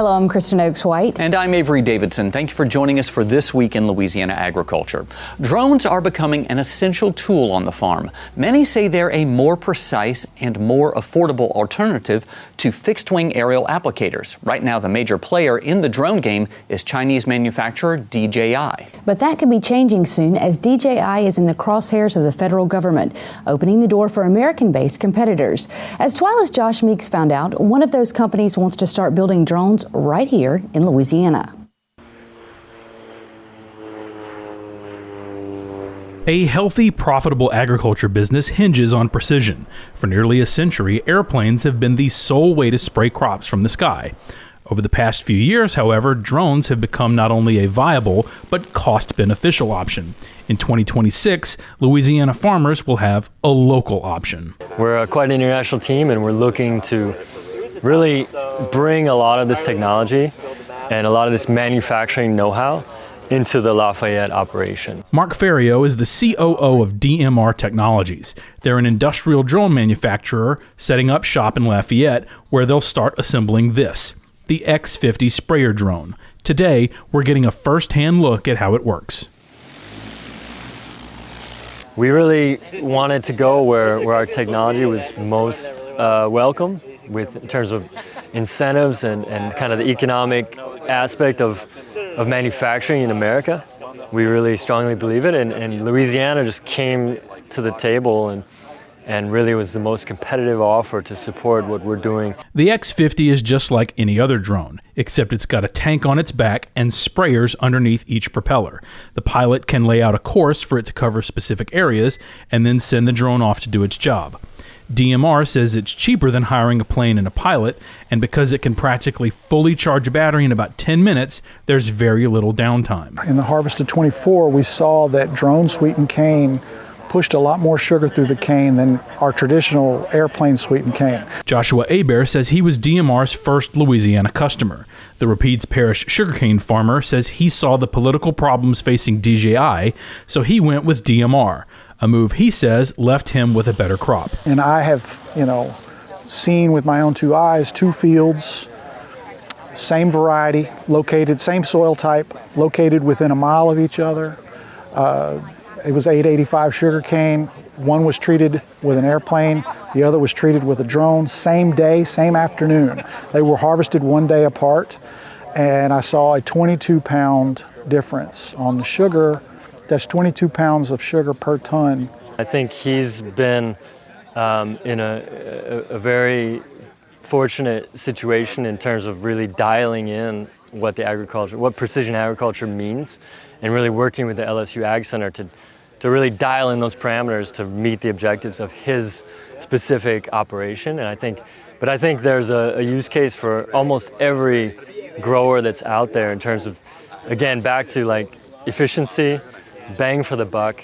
Hello, I'm Kristen Oakes-White. And I'm Avery Davidson. Thank you for joining us for This Week in Louisiana Agriculture. Drones are becoming an essential tool on the farm. Many say they're a more precise and more affordable alternative to fixed-wing aerial applicators. Right now, the major player in the drone game is Chinese manufacturer DJI. But that could be changing soon as DJI is in the crosshairs of the federal government, opening the door for American-based competitors. As TWILA's Josh Meeks found out, one of those companies wants to start building drones right here in Louisiana. A healthy, profitable agriculture business hinges on precision. For nearly a century, airplanes have been the sole way to spray crops from the sky. Over the past few years, however, drones have become not only a viable, but cost-beneficial option. In 2026, Louisiana farmers will have a local option. We're quite an international team, and we're looking to really bring a lot of this technology and a lot of this manufacturing know-how into the Lafayette operation. Mark Ferrio is the COO of DMR Technologies. They're an industrial drone manufacturer setting up shop in Lafayette, where they'll start assembling this, the X50 sprayer drone. Today, we're getting a first-hand look at how it works. We really wanted to go where our technology was most welcome, in terms of incentives and kind of the economic aspect of manufacturing in America. We really strongly believe it, and Louisiana just came to the table and really was the most competitive offer to support what we're doing. The X50 is just like any other drone, except it's got a tank on its back and sprayers underneath each propeller. The pilot can lay out a course for it to cover specific areas and then send the drone off to do its job. DMR says it's cheaper than hiring a plane and a pilot, and because it can practically fully charge a battery in about 10 minutes, there's very little downtime. In the harvest of 24, we saw that drone sweetened cane pushed a lot more sugar through the cane than our traditional airplane sweetened cane. Joshua Hebert says he was DMR's first Louisiana customer. The Rapides Parish sugarcane farmer says he saw the political problems facing DJI, so he went with DMR. A move he says left him with a better crop. And I have, seen with my own two eyes, two fields, same variety, located, same soil type, located within a mile of each other. It was 885 sugarcane. One was treated with an airplane, the other was treated with a drone, same day, same afternoon. They were harvested one day apart, and I saw a 22-pound difference on the sugar. That's 22 pounds of sugar per ton. I think he's been in a very fortunate situation in terms of really dialing in what precision agriculture means, and really working with the LSU Ag Center to really dial in those parameters to meet the objectives of his specific operation. And I think there's a use case for almost every grower that's out there in terms of, again, back to like efficiency, bang for the buck,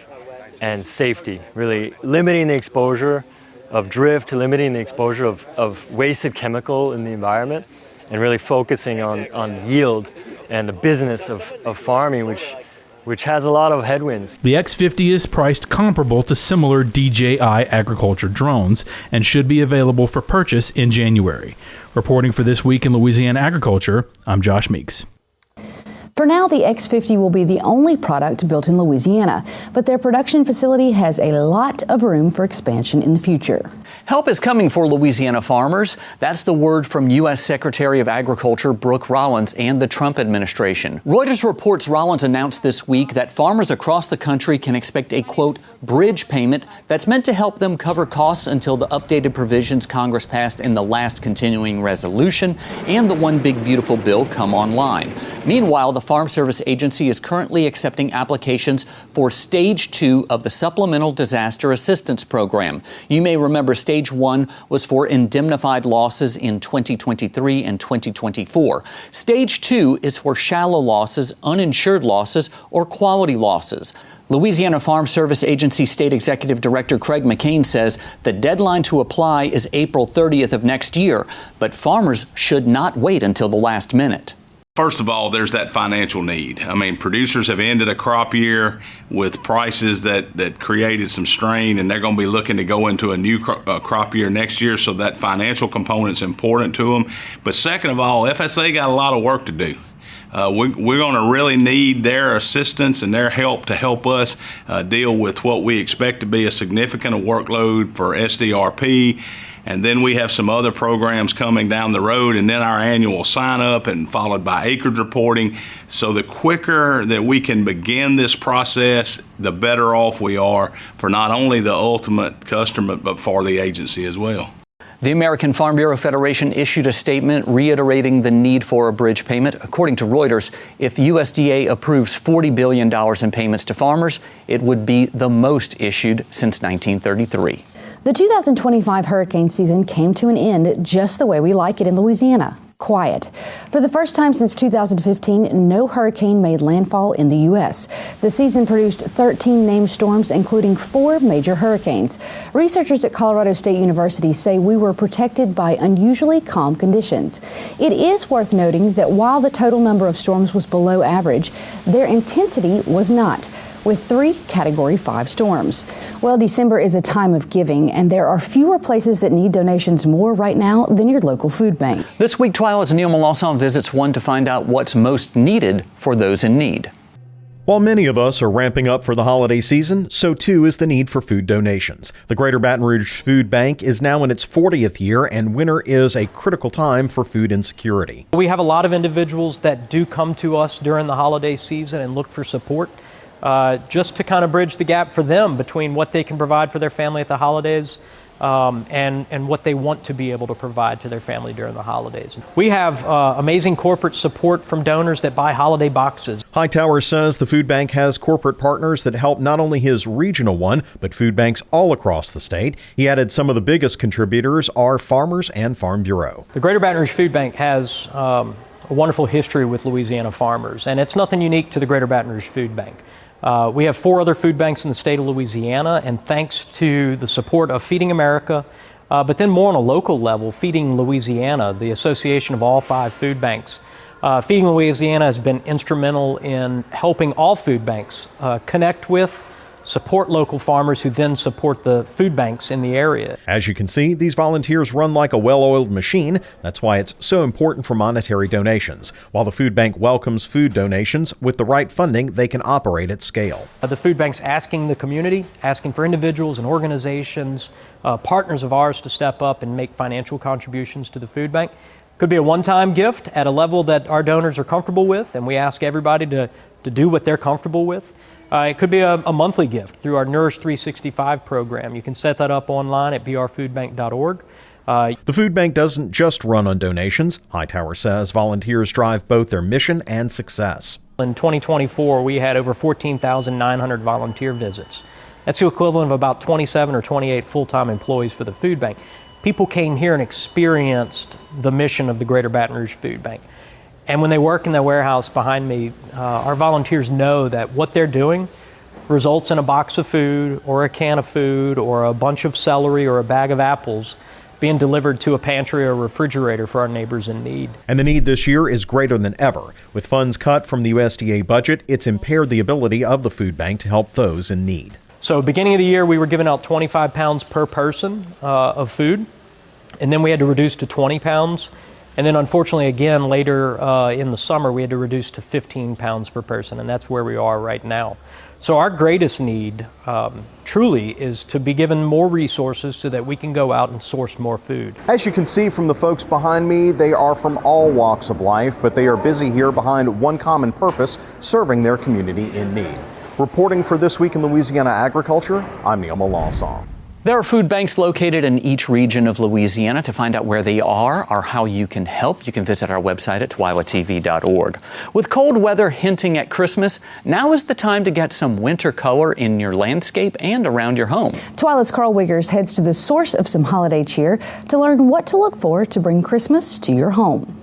and safety, really limiting the exposure of drift, limiting the exposure of wasted chemical in the environment, and really focusing on yield and the business of farming, which has a lot of headwinds. The X50 is priced comparable to similar DJI agriculture drones and should be available for purchase in January. Reporting for This Week in Louisiana Agriculture, I'm Josh Meeks. For now, the X50 will be the only product built in Louisiana, but their production facility has a lot of room for expansion in the future. Help is coming for Louisiana farmers. That's the word from U.S. Secretary of Agriculture Brooke Rollins and the Trump administration. Reuters reports Rollins announced this week that farmers across the country can expect a, quote, bridge payment that's meant to help them cover costs until the updated provisions Congress passed in the last continuing resolution and the One Big Beautiful bill come online. Meanwhile, the Farm Service Agency is currently accepting applications for Stage 2 of the Supplemental Disaster Assistance Program. You may remember Stage 1 was for indemnified losses in 2023 and 2024. Stage 2 is for shallow losses, uninsured losses, or quality losses. Louisiana Farm Service Agency State Executive Director Craig McCain says the deadline to apply is April 30th of next year, but farmers should not wait until the last minute. First of all, there's that financial need. I mean, producers have ended a crop year with prices that created some strain, and they're going to be looking to go into a new crop year next year, so that financial component's important to them. But second of all, FSA got a lot of work to do. We're going to really need their assistance and their help to help us deal with what we expect to be a significant workload for SDRP. And then we have some other programs coming down the road, and then our annual sign up and followed by acreage reporting. So the quicker that we can begin this process, the better off we are for not only the ultimate customer, but for the agency as well. The American Farm Bureau Federation issued a statement reiterating the need for a bridge payment. According to Reuters, if USDA approves $40 billion in payments to farmers, it would be the most issued since 1933. The 2025 hurricane season came to an end just the way we like it in Louisiana. Quiet. For the first time since 2015, no hurricane made landfall in the U.S. The season produced 13 named storms, including 4 major hurricanes. Researchers at Colorado State University say we were protected by unusually calm conditions. It is worth noting that while the total number of storms was below average, their intensity was not, with 3 Category 5 storms. Well, December is a time of giving, and there are fewer places that need donations more right now than your local food bank. This week, TWILA's Neil Melanson visits one to find out what's most needed for those in need. While many of us are ramping up for the holiday season, so too is the need for food donations. The Greater Baton Rouge Food Bank is now in its 40th year, and winter is a critical time for food insecurity. We have a lot of individuals that do come to us during the holiday season and look for support. Just to kind of bridge the gap for them between what they can provide for their family at the holidays and what they want to be able to provide to their family during the holidays. We have amazing corporate support from donors that buy holiday boxes. Hightower says the food bank has corporate partners that help not only his regional one, but food banks all across the state. He added some of the biggest contributors are farmers and Farm Bureau. The Greater Baton Rouge Food Bank has a wonderful history with Louisiana farmers, and it's nothing unique to the Greater Baton Rouge Food Bank. We have 4 other food banks in the state of Louisiana, and thanks to the support of Feeding America, but then more on a local level, Feeding Louisiana, the association of all 5 food banks. Feeding Louisiana has been instrumental in helping all food banks connect with, support local farmers who then support the food banks in the area. As you can see, these volunteers run like a well-oiled machine. That's why it's so important for monetary donations. While the food bank welcomes food donations, with the right funding, they can operate at scale. The food bank's asking the community, asking for individuals and organizations, partners of ours to step up and make financial contributions to the food bank. Could be a one-time gift at a level that our donors are comfortable with, and we ask everybody to do what they're comfortable with. It could be a monthly gift through our Nurse 365 program. You can set that up online at brfoodbank.org. The food bank doesn't just run on donations. Hightower says volunteers drive both their mission and success. In 2024, we had over 14,900 volunteer visits. That's the equivalent of about 27 or 28 full-time employees for the food bank. People came here and experienced the mission of the Greater Baton Rouge Food Bank. And when they work in the warehouse behind me, our volunteers know that what they're doing results in a box of food or a can of food or a bunch of celery or a bag of apples being delivered to a pantry or refrigerator for our neighbors in need. And the need this year is greater than ever. With funds cut from the USDA budget, it's impaired the ability of the food bank to help those in need. So beginning of the year, we were giving out 25 pounds per person of food, and then we had to reduce to 20 pounds. And then unfortunately, again, later in the summer, we had to reduce to 15 pounds per person, and that's where we are right now. So our greatest need truly is to be given more resources so that we can go out and source more food. As you can see from the folks behind me, they are from all walks of life, but they are busy here behind one common purpose, serving their community in need. Reporting for This Week in Louisiana Agriculture, I'm Neil Melanson. There are food banks located in each region of Louisiana. To find out where they are or how you can help, you can visit our website at twilatv.org. With cold weather hinting at Christmas, now is the time to get some winter color in your landscape and around your home. TWILA's Carl Wiggers heads to the source of some holiday cheer to learn what to look for to bring Christmas to your home.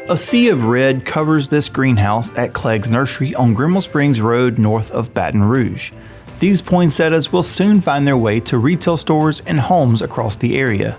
A sea of red covers this greenhouse at Clegg's Nursery on Grimmel Springs Road north of Baton Rouge. These poinsettias will soon find their way to retail stores and homes across the area.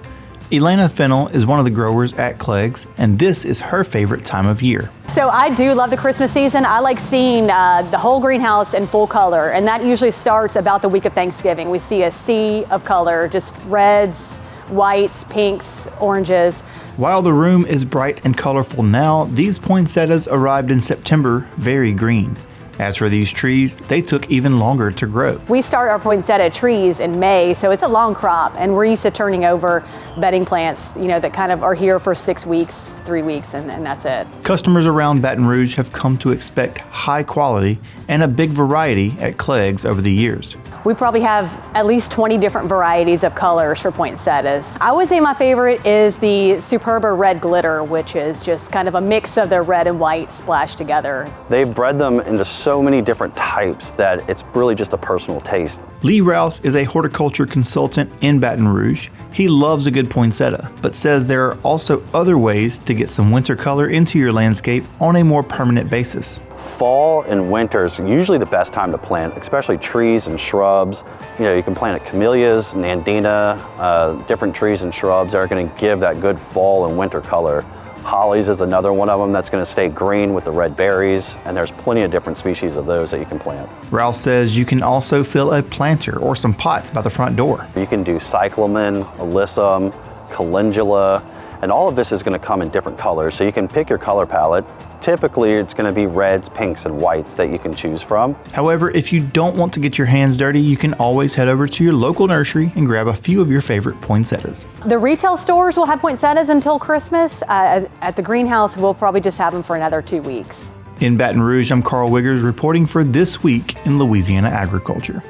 Elena Fennell is one of the growers at Clegg's, and this is her favorite time of year. So I do love the Christmas season. I like seeing the whole greenhouse in full color, and that usually starts about the week of Thanksgiving. We see a sea of color, just reds, whites, pinks, oranges. While the room is bright and colorful now, these poinsettias arrived in September very green. As for these trees, they took even longer to grow. We start our poinsettia trees in May, so it's a long crop, and we're used to turning over bedding plants, that kind of are here for 6 weeks, 3 weeks, and that's it. Customers around Baton Rouge have come to expect high quality and a big variety at Clegg's over the years. We probably have at least 20 different varieties of colors for poinsettias. I would say my favorite is the Superba Red Glitter, which is just kind of a mix of the red and white splashed together. They've bred them into so many different types that it's really just a personal taste. Lee Rouse is a horticulture consultant in Baton Rouge. He loves a good poinsettia, but says there are also other ways to get some winter color into your landscape on a more permanent basis. Fall and winter is usually the best time to plant, especially trees and shrubs. You can plant camellias, nandina, different trees and shrubs that are going to give that good fall and winter color. Hollies is another one of them that's going to stay green with the red berries, and there's plenty of different species of those that you can plant. Rouse says you can also fill a planter or some pots by the front door. You can do cyclamen, alyssum, calendula, and all of this is going to come in different colors, so you can pick your color palette. Typically, it's going to be reds, pinks, and whites that you can choose from. However, if you don't want to get your hands dirty, you can always head over to your local nursery and grab a few of your favorite poinsettias. The retail stores will have poinsettias until Christmas. At the greenhouse, we'll probably just have them for another 2 weeks. In Baton Rouge, I'm Carl Wiggers reporting for This Week in Louisiana Agriculture.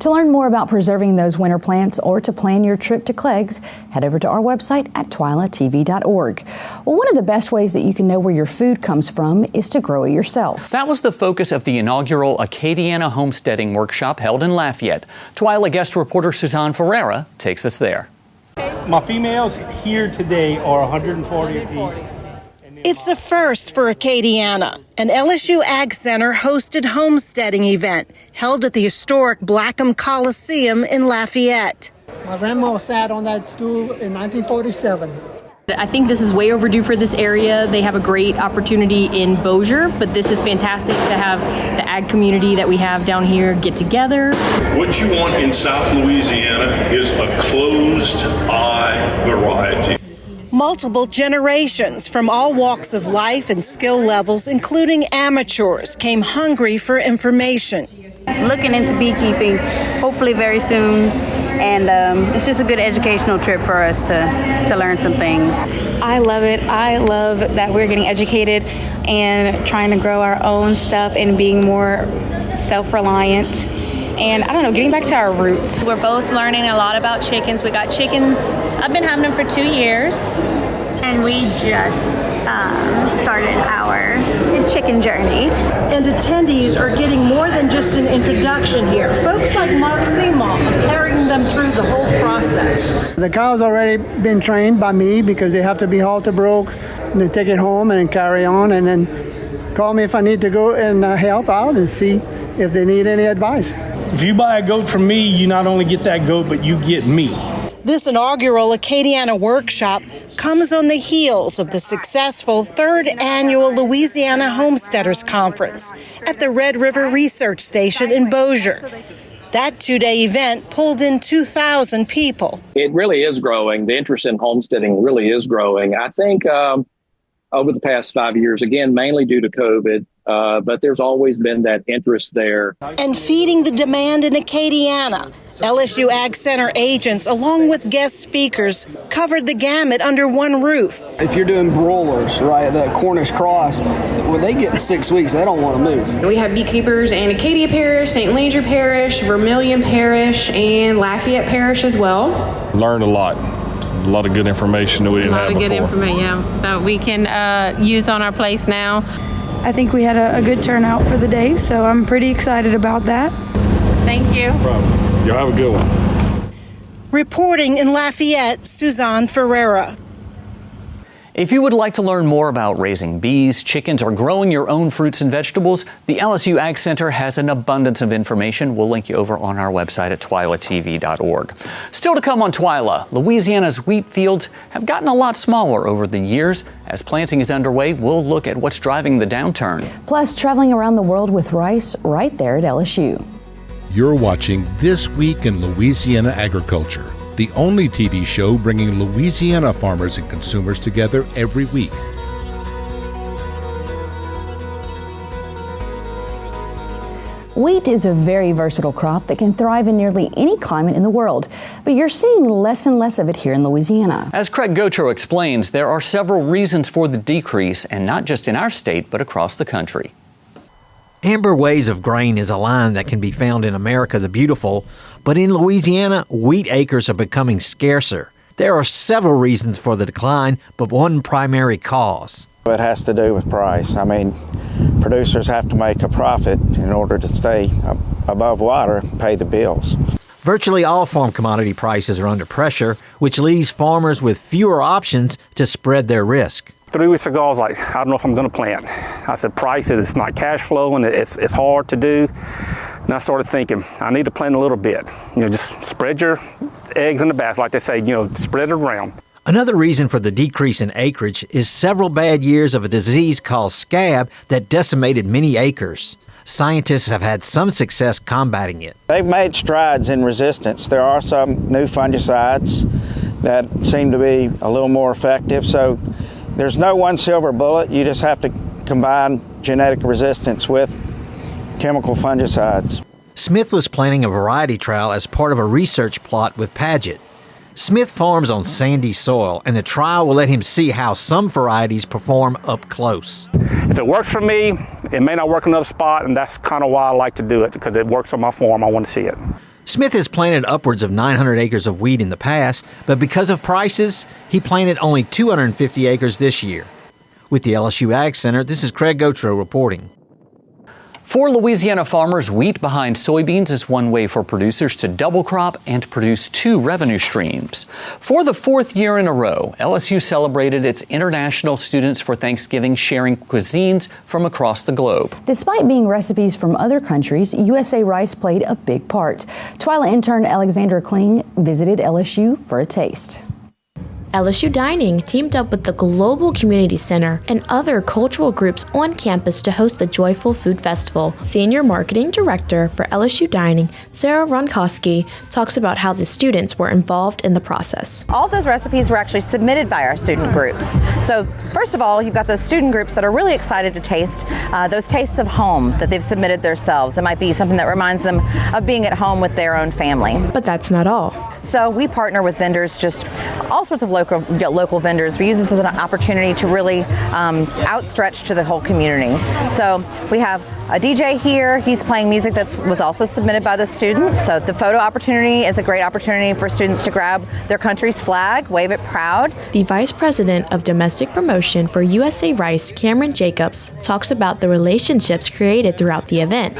To learn more about preserving those winter plants or to plan your trip to Clegg's, head over to our website at twilatv.org. Well, one of the best ways that you can know where your food comes from is to grow it yourself. That was the focus of the inaugural Acadiana Homesteading workshop held in Lafayette. TWILA guest reporter Suzanne Ferreira takes us there. My females here today are 140 apiece. It's a first for Acadiana. An LSU Ag Center hosted homesteading event held at the historic Blackham Coliseum in Lafayette. My grandma sat on that stool in 1947. I think this is way overdue for this area. They have a great opportunity in Bossier, but this is fantastic to have the ag community that we have down here get together. What you want in South Louisiana is a closed-eye variety. Multiple generations from all walks of life and skill levels, including amateurs, came hungry for information. Looking into beekeeping, hopefully very soon, and it's just a good educational trip for us to learn some things. I love it. I love that we're getting educated and trying to grow our own stuff and being more self-reliant. And I don't know, getting back to our roots. We're both learning a lot about chickens. We got chickens. I've been having them for 2 years. And we just started our chicken journey. And attendees are getting more than just an introduction here. Folks like Mark Seymour are carrying them through the whole process. The cow's already been trained by me because they have to be halter broke, and they take it home and carry on, and then call me if I need to go and help out and see if they need any advice. If you buy a goat from me, you not only get that goat, but you get me. This inaugural Acadiana workshop comes on the heels of the successful 3rd annual Louisiana Homesteaders Conference at the Red River Research Station in Bossier. That 2-day event pulled in 2,000 people. It really is growing. The interest in homesteading really is growing. I think over the past 5 years, again, mainly due to COVID, but there's always been that interest there. And feeding the demand in Acadiana, LSU Ag Center agents, along with guest speakers, covered the gamut under one roof. If you're doing broilers, right, the Cornish cross, when they get 6 weeks, they don't want to move. We have beekeepers in Acadia Parish, St. Leger Parish, Vermilion Parish, and Lafayette Parish as well. Learned a lot of good information that we didn't have before. A lot of good information, yeah, that we can use on our place now. I think we had a good turnout for the day, so I'm pretty excited about that. Thank you. No problem. Y'all have a good one. Reporting in Lafayette, Suzanne Ferreira. If you would like to learn more about raising bees, chickens, or growing your own fruits and vegetables, the LSU Ag Center has an abundance of information. We'll link you over on our website at twilatv.org. Still to come on TWILA, Louisiana's wheat fields have gotten a lot smaller over the years. As planting is underway, we'll look at what's driving the downturn. Plus, traveling around the world with rice right there at LSU. You're watching This Week in Louisiana Agriculture, the only TV show bringing Louisiana farmers and consumers together every week. Wheat is a very versatile crop that can thrive in nearly any climate in the world, but you're seeing less and less of it here in Louisiana. As Craig explains, there are several reasons for the decrease, and not just in our state, but across the country. Amber Ways of Grain is a line that can be found in America the Beautiful, but in Louisiana, wheat acres are becoming scarcer. There are several reasons for the decline, but one primary cause. It has to do with price. I mean, producers have to make a profit in order to stay above water and pay the bills. Virtually all farm commodity prices are under pressure, which leaves farmers with fewer options to spread their risk. 3 weeks ago, I was like, I don't know if I'm going to plant. I said, prices, it's not cash flow, and it's hard to do. And I started thinking, I need to plant a little bit. Just spread your eggs in the basket, like they say, spread it around. Another reason for the decrease in acreage is several bad years of a disease called scab that decimated many acres. Scientists have had some success combating it. They've made strides in resistance. There are some new fungicides that seem to be a little more effective. So there's no one silver bullet. You just have to combine genetic resistance with chemical fungicides. Smith was planning a variety trial as part of a research plot with Paget. Smith farms on sandy soil, and the trial will let him see how some varieties perform up close. If it works for me, it may not work in another spot, and that's kind of why I like to do it, because it works on my farm. I want to see it. Smith has planted upwards of 900 acres of wheat in the past, but because of prices, he planted only 250 acres this year. With the LSU Ag Center, this is Craig Gautreaux reporting. For Louisiana farmers, wheat behind soybeans is one way for producers to double crop and produce 2 revenue streams. For the 4th year in a row, LSU celebrated its International Students for Thanksgiving, sharing cuisines from across the globe. Despite being recipes from other countries, USA Rice played a big part. TWILA intern Alexandra Clegg visited LSU for a taste. LSU Dining teamed up with the Global Community Center and other cultural groups on campus to host the Joyful Food Festival. Senior Marketing Director for LSU Dining, Sarah Ronkowski, talks about how the students were involved in the process. All those recipes were actually submitted by our student groups. So first of all, you've got those student groups that are really excited to taste those tastes of home that they've submitted themselves. It might be something that reminds them of being at home with their own family. But that's not all. So we partner with vendors, just all sorts of local vendors. We use this as an opportunity to really outstretch to the whole community. So we have a DJ here. He's playing music that was also submitted by the students. So the photo opportunity is a great opportunity for students to grab their country's flag, wave it proud. The Vice President of Domestic Promotion for USA Rice, Cameron Jacobs, talks about the relationships created throughout the event.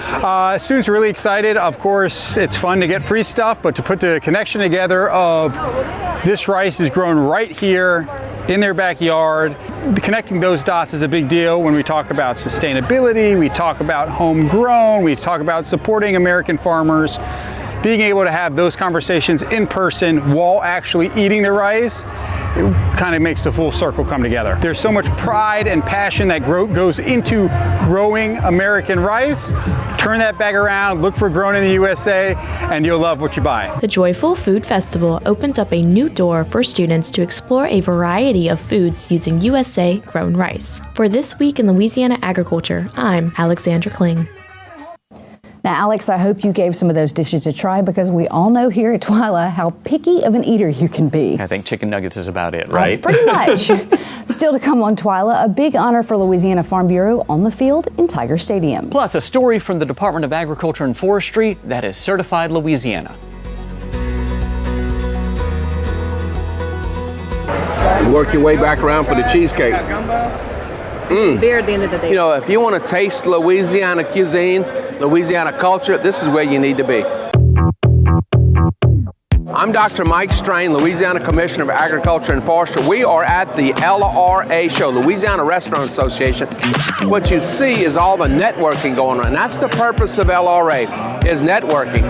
Students are really excited. Of course, it's fun to get free stuff, but to put the connection together of this rice is grown right here in their backyard. Connecting those dots is a big deal when we talk about sustainability, we talk about homegrown, we talk about supporting American farmers. Being able to have those conversations in person while actually eating the rice, it kind of makes the full circle come together. There's so much pride and passion that goes into growing American rice. Turn that back around, look for grown in the USA, and you'll love what you buy. The Joyful Food Festival opens up a new door for students to explore a variety of foods using USA grown rice. For This Week in Louisiana Agriculture, I'm Alexandra Clegg. Now, Alex, I hope you gave some of those dishes a try, because we all know here at TWILA how picky of an eater you can be. I think chicken nuggets is about it, right? Pretty much. Still to come on TWILA, a big honor for Louisiana Farm Bureau on the field in Tiger Stadium. Plus, a story from the Department of Agriculture and Forestry that is certified Louisiana. You work your way back around for the cheesecake. Beer at the end of the day. You know, if you want to taste Louisiana cuisine, Louisiana culture, this is where you need to be. I'm Dr. Mike Strain, Louisiana Commissioner of Agriculture and Forestry. We are at the LRA show, Louisiana Restaurant Association. What you see is all the networking going on, and that's the purpose of LRA, is networking.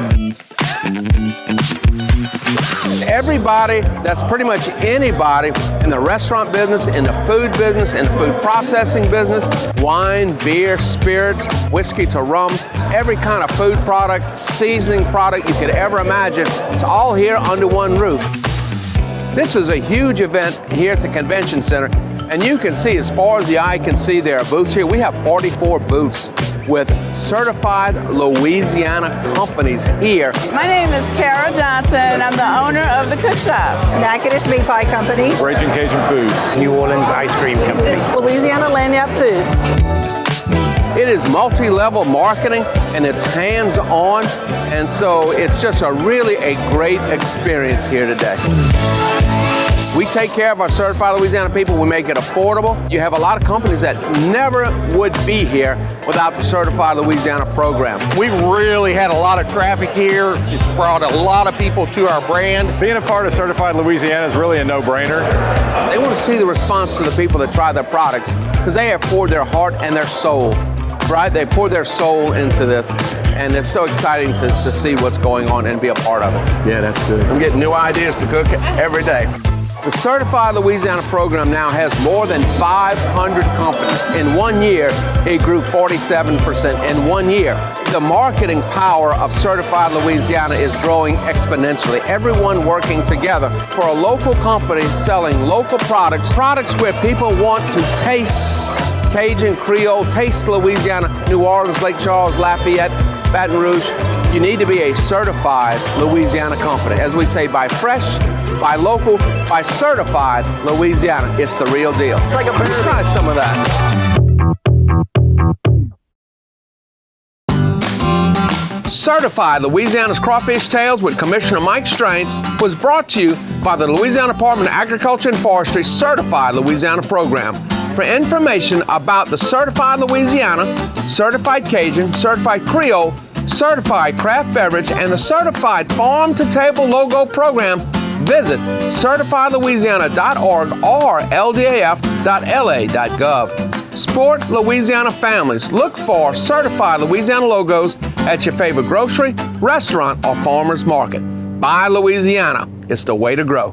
Everybody, that's pretty much anybody in the restaurant business, in the food business, in the food processing business, wine, beer, spirits, whiskey to rum, every kind of food product, seasoning product you could ever imagine, it's all here under one roof. This is a huge event here at the Convention Center, and you can see as far as the eye can see there are booths here. We have 44 booths with certified Louisiana companies here. My name is Carol Johnson, and I'm the owner of the Cook Shop. Nacogdoches Meat Pie Company. Raging Cajun Foods. New Orleans Ice Cream Company. Louisiana Lanyap Foods. It is multi-level marketing and it's hands-on, and so it's just really a great experience here today. We take care of our certified Louisiana people. We make it affordable. You have a lot of companies that never would be here without the certified Louisiana program. We've really had a lot of traffic here. It's brought a lot of people to our brand. Being a part of certified Louisiana is really a no-brainer. They want to see the response to the people that try their products because they have poured their heart and their soul, right? They poured their soul into this, and it's so exciting to see what's going on and be a part of it. Yeah, that's good. I'm getting new ideas to cook every day. The Certified Louisiana program now has more than 500 companies. In 1 year, it grew 47% in 1 year. The marketing power of Certified Louisiana is growing exponentially. Everyone working together for a local company selling local products where people want to taste Cajun, Creole, taste Louisiana, New Orleans, Lake Charles, Lafayette, Baton Rouge. You need to be a certified Louisiana company. As we say, buy fresh, buy local, buy certified Louisiana. It's the real deal. It's like a burger. Let's try some of that. Certified Louisiana's Crawfish Tales with Commissioner Mike Strain was brought to you by the Louisiana Department of Agriculture and Forestry Certified Louisiana program. For information about the Certified Louisiana, Certified Cajun, Certified Creole, Certified Craft Beverage, and the Certified Farm to Table Logo program, visit certifiedlouisiana.org or ldaf.la.gov. Support Louisiana families. Look for Certified Louisiana logos at your favorite grocery, restaurant, or farmer's market. Buy Louisiana. It's the way to grow.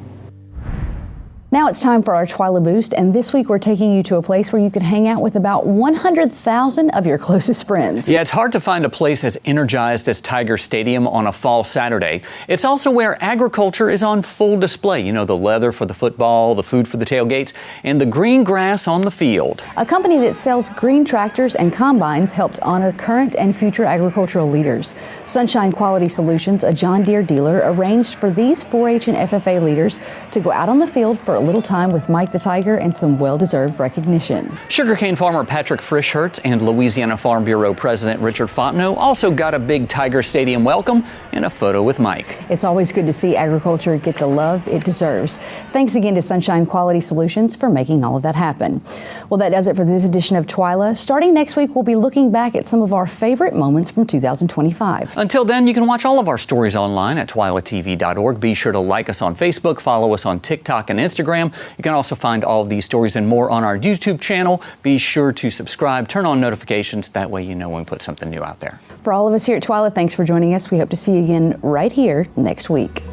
Now it's time for our TWILA Boost, and this week we're taking you to a place where you can hang out with about 100,000 of your closest friends. Yeah, it's hard to find a place as energized as Tiger Stadium on a fall Saturday. It's also where agriculture is on full display. You know, the leather for the football, the food for the tailgates, and the green grass on the field. A company that sells green tractors and combines helped honor current and future agricultural leaders. Sunshine Quality Solutions, a John Deere dealer, arranged for these 4-H and FFA leaders to go out on the field for a little time with Mike the Tiger and some well-deserved recognition. Sugarcane farmer Patrick Frischhertz and Louisiana Farm Bureau President Richard Fontenot also got a big Tiger Stadium welcome and a photo with Mike. It's always good to see agriculture get the love it deserves. Thanks again to Sunshine Quality Solutions for making all of that happen. Well, that does it for this edition of TWILA. Starting next week, we'll be looking back at some of our favorite moments from 2025. Until then, you can watch all of our stories online at twilatv.org. Be sure to like us on Facebook, follow us on TikTok and Instagram. You can also find all of these stories and more on our YouTube channel. Be sure to subscribe, turn on notifications. That way you know when we put something new out there. For all of us here at TWILA, thanks for joining us. We hope to see you again right here next week.